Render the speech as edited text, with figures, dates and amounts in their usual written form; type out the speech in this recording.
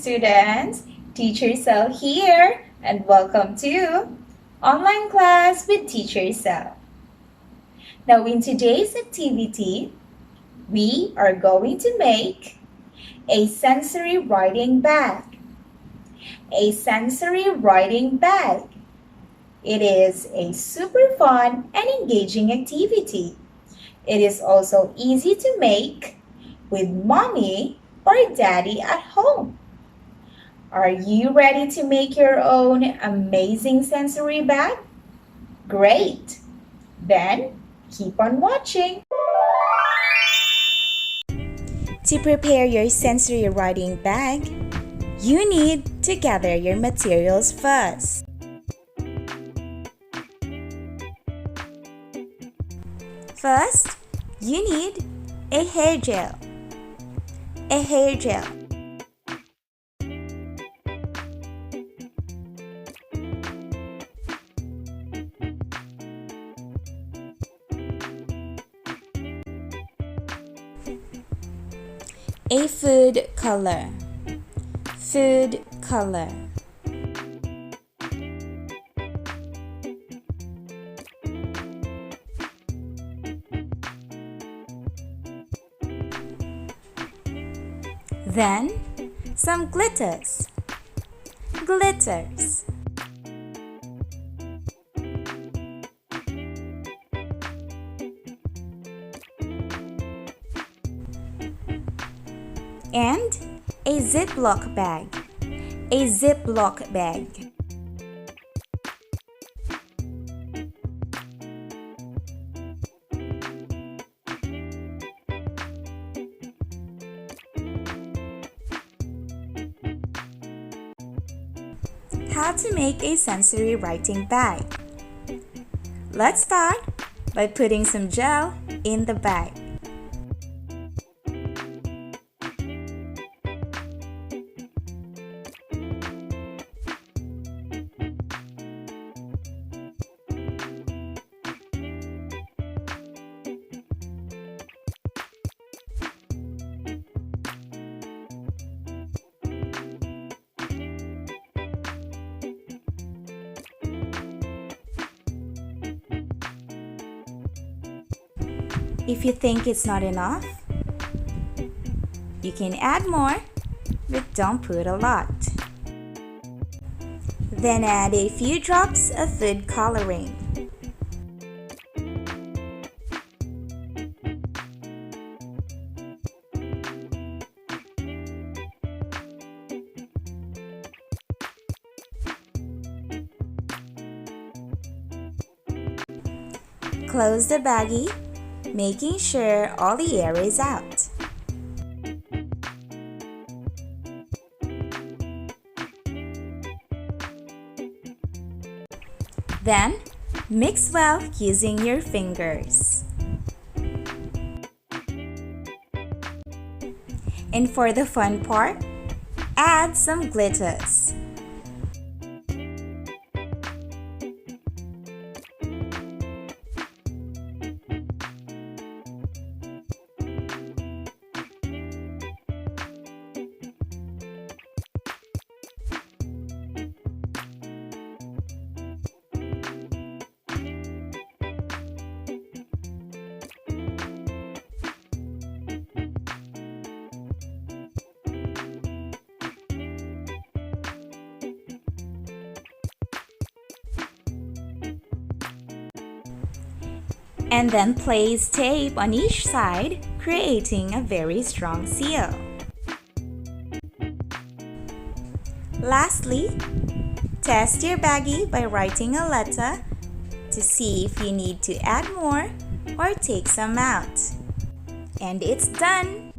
students. Teacher Sel here and welcome to Online Class with Teacher Sel. Now in today's activity, we are going to make a sensory writing bag. A sensory writing bag. It is a super fun and engaging activity. It is also easy to make with mommy or daddy at home. Are you ready to make your own amazing sensory bag? Great! Then keep on watching. To prepare your sensory writing bag, you need to gather your materials first. First, you need a hair gel. A hair gel. A food color. Food color. Then, some glitters. Glitters. And a Ziploc bag. A Ziploc bag. How to make a sensory writing bag. Let's start by putting some gel in the bag. If you think it's not enough, you can add more, but don't put a lot. Then add a few drops of food coloring. Close the baggie, making sure all the air is out. Then, mix well using your fingers. And for the fun part, add some glitters. And then place tape on each side, creating a very strong seal. Lastly, test your baggie by writing a letter to see if you need to add more or take some out. And it's done!